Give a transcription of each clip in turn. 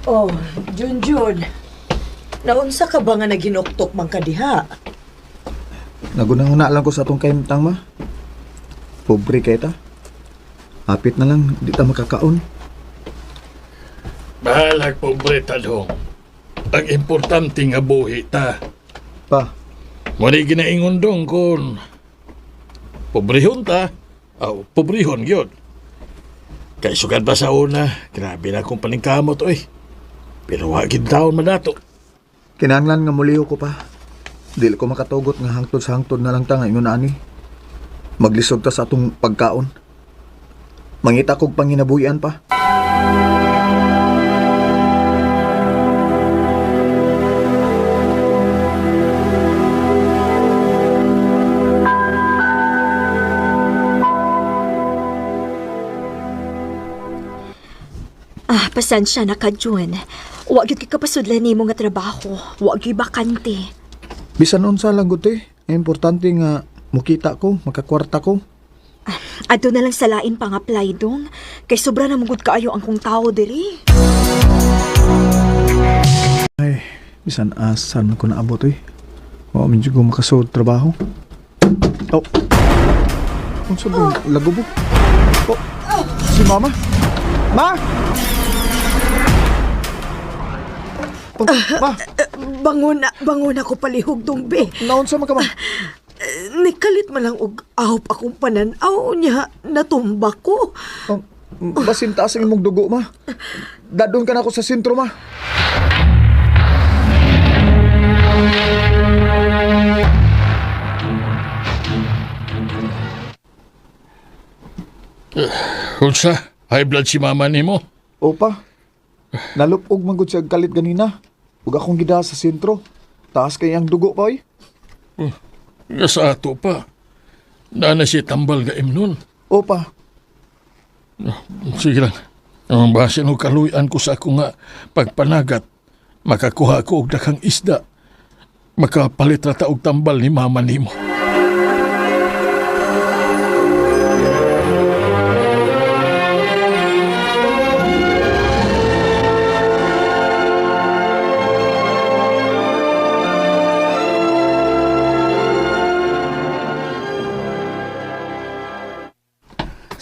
Oh, Junjun. Naunsa ka ba nga naginuktok man ka diha? Nagunang-una lang ko sa atong kaimtang, ma. Pobre kay ta. Hapit na lang, di ta makakaon. Bahalag pobre ta dong. Ang importante nga buhi ta. Pa, Muna ginaingon dong kung pobrehon ta. Pobrehon yun. Kay sugad ba sa una, grabe na akong paningkamot, oy. Pero wagin taon man nato. kinahanglan nga muliho ko pa. Dili ko makatugot nga hangtod sa hangtod na lang ta nga ingon ani. Maglisod ta sa atong pagkaon. Mangita kog panginabuhian pa. Pasensya na ka, Jun. Huwag yun kapasudlan ni mo nga trabaho. Huwag yun bakante. Bisan unsa lang gud importante nga mukita ko, makakwarta ko. Ato na lang sa lain pang-apply dong. Kay sobra na mugod kaayo ang kong tao diri. Ay, bisan asan ko naabot Wa man jud ko makasud trabaho. Oh. Unsa ba lagubo? Oh, si mama. Ma! Oh, ma, Bangon ako palihog dong be. naunsa man ka, ma? Nikalit man lang og ahop akong pananaw niya, natumba ko. Oh, basin taas ang imong dugo, ma. Dadon ka na ako sa sentro, ma. Unsa? High blood si mama nimo. Opa, nalupog magod siya kalit ganina. Ug akong gida sa sentro. Taas kay ang dugo pa, oy. Nga sa ato pa. Na siya tambal ga imnon. Opa, Sige lang. Ang basin o kaluyan ko sa ako nga pagpanagat. Makakuha ko og dakang isda. Makapalit rata og tambal ni mama nimo.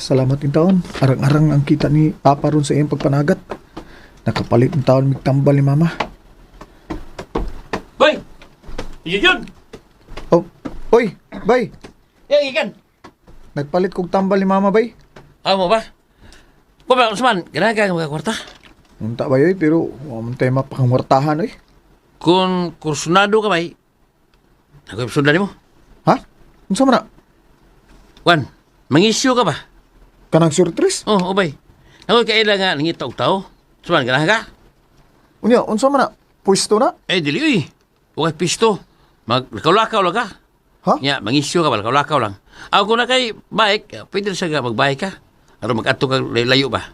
salamat in taon. Arang-arang ang kita ni Papa ron sa iyang pagpanagat. Nakapalit ng taon magtambal ni Mama. Boy! Yun! Oh, oy, bay. Yan, ikan! Nagpalit kog tambal ni Mama, bay. Mo ba? Kung ba, Usman, ganaga ka mga kwarta? Unta ba yoy, pero waman tayo mapakangwartahan, oy. Kung kursunado ka ba, ako yung sundan mo. Ha? Unsa man na? Juan, mangisyo ka ba? Kanang surtres? Oh, obay. Ako kailan nga nangitaw tao. Usman, ganaga ka? Unya, unsa man na? Pwesto na? Dili, uy. Huwag pisto. Lakaw-lakaw lang ka. Ha? Ya, mangisyo ka ba? Lakaw-lakaw lang. Ako kung na kay bike, pwede na siya mag-bike ka. Ano mag-ato ka layo ba?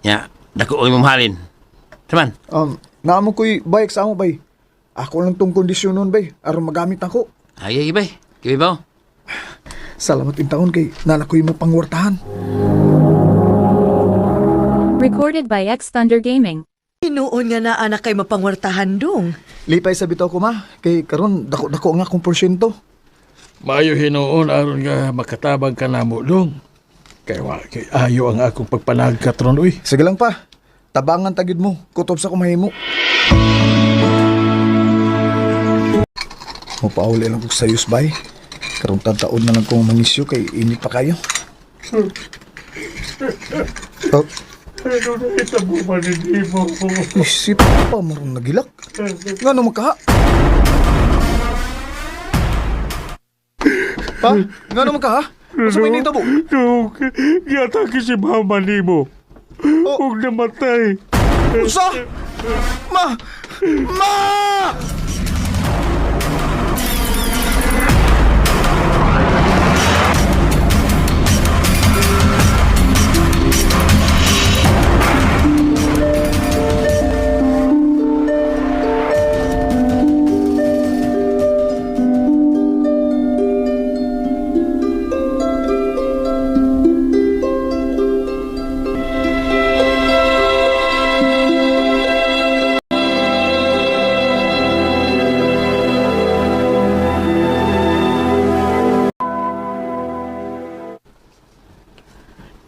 Ya, dako ang mamahalin. Saman? Naamo ko'y bike sa amo, bay. Ako lang tong kondisyon nun, bay. Aron magamit ako. Ay, bay. Kibi ba? Salamat in taon kay nalakoy mo pangwartahan. Recorded by X Thunder Gaming. Hinuon nga naa na kay mapangwartahan dong. Lipay sa bitaw ko, ma. Kay karon dako-dako nga akong porsyento. Maayo hinuon aron nga makatabang ka namo dong. Kay ayo ang akong pagpanagat ron, uy. Sige lang pa. Tabangan tagid mo. Kutob sa kumahimo. Mapauli lang kong sayos, bay. Karong tataon na lang kong mangisyo kay init pa kayo. Oh, Ano na itabo man mo? isip pa marong nagilak. Nga naman ka? Ha? Nga naman ka, ha? Masa may nitabo? Giyatake si mama nimo. Oh, Huwag namatay. usa! Ma! Ma!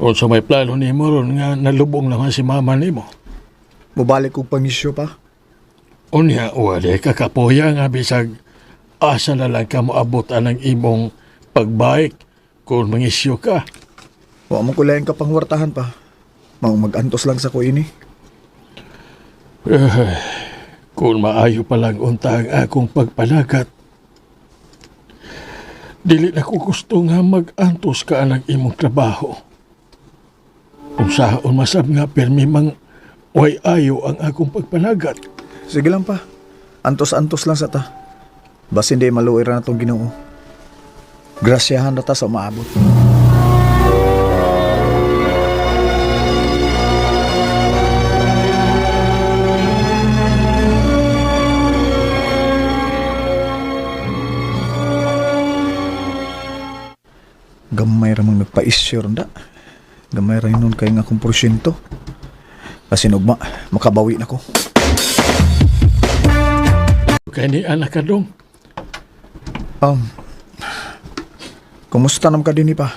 Kung sa may plano ni mo ron nga nalubong naman si mama ni mo. Mubalik kong pangisyo pa. Unya, wala kakapoya nga bisag asa na lang ka moabot ang imong pagbaik kung mangisyo ka. Wa mo kulayan ka pang wartahan pa. Mag-antos lang sa ko ini. Kung maayo pa lang unta ang akong pagpalagat, dili na ko gusto nga mag-antos ka ang imong trabaho. Kung saan masab nga permi mang way ayo ang akong pagpalagat. Sige lang pa. Antos-antos lang sa ta. Bas hindi maluira na itong Ginoo. Grasyahan na ta sa maabot. Gamay ramang nagpa-issue ronda. Gamay rin nun kayo nga akong porsyento. Kasi nugma, makabawi na ko. Kaya ni anak ka dong. Kumusta nam ka din pa?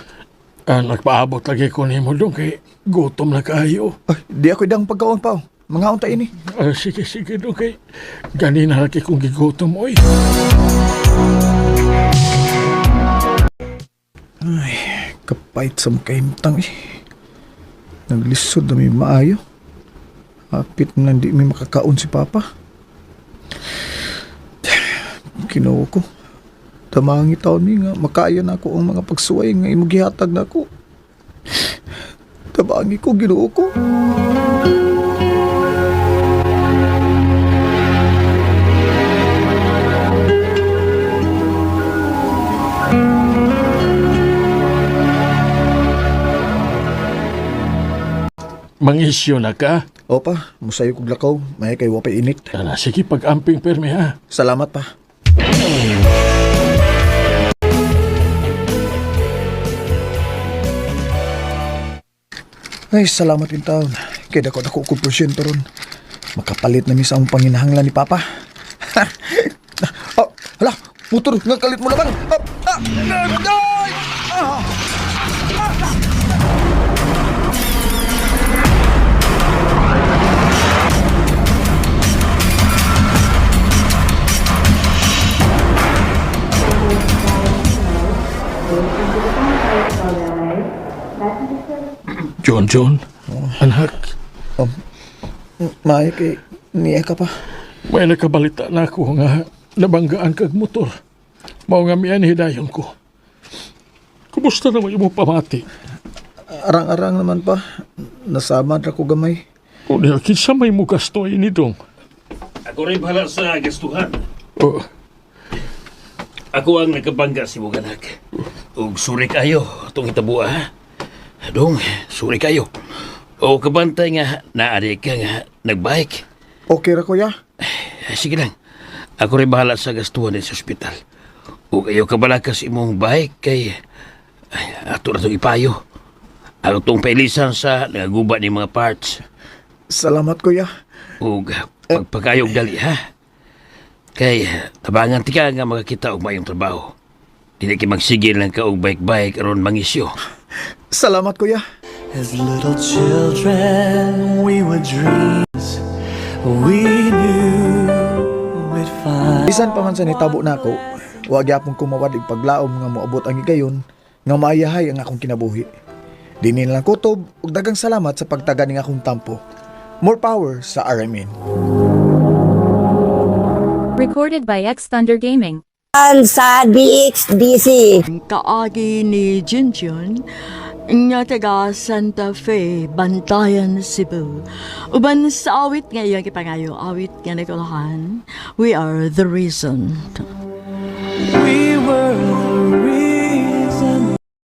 Nagpaabot lagi ko ni mo dong kay gutom na kayo. Ay, di ako idang pagkaon pa. Mga unta ini. Sige dong kay ganina lagi kong gigutom oy. Ay, kapait sa makaimtang eh. Naglisod na may maayo. Hapit na hindi may makakaon si Papa. Kinuha ko. Tamangi taon ni nga, makaya na ako ang mga pagsuway nga imugihatag na ako. Tamangi ko, ginuha ko. Mangisyo na ka. Opa, musayo kog lakaw. May kay wapay init. Sige pag-amping permi ha. Salamat pa. Ay, salamat yung taon. Kaya dako ko porsyento ron. Makapalit na mi sa akong panginahanglan ni Papa. Hala, motor, nga kalit mo naman. John, anak, May kay niya ka pa. may nakabalita na ako nga nabanggaan kag motor. Mao nga miyan hidayon ko. Kumusta naman yung pamati? Arang-arang naman pa. Nasamad ako gamay. Kung kinsa may mo gasto ini dong. Ako rin bahala sa gastuhan. Oh, Ako ang nagkabangga si Muganak. Ug suri kayo itong itabuha, ha? Dong, suri kayo. O kabantay nga, naari ka nga nagbike. Okay ra kuya. Sige lang. Ako rin bahala sa gastuhan sa ospital. O kayo kabalakas imong bike kay ato na itong ipayo. Ang itong pailisan sa nagaguba ni mga parts. Salamat kuya. O pagpagayog dali, ha? Kay tabangan ti ka nga makakita og mayong trabaho. Dili kay magsigil lang ka og bike-bike aron mangisyo. Salamat kuya. As little children, we were dreams. We knew we'd find. Bisan pa man sa nitabo na ako, wag yapon ko mawadig paglaom nga moabot ang igayon nga maayahay ang akong kinabuhi. Dinin lang kutob ug dagang salamat sa pagtaga ning akong tampo. More power sa RMN. Recorded by X Thunder Gaming. Sa DXDC. Kaagi ni Junjun nga taga Santa Fe, Bantayan, Cebu. Uban sa awit ngayon kipangayo, awit nga nakulahan, we are the reason. We were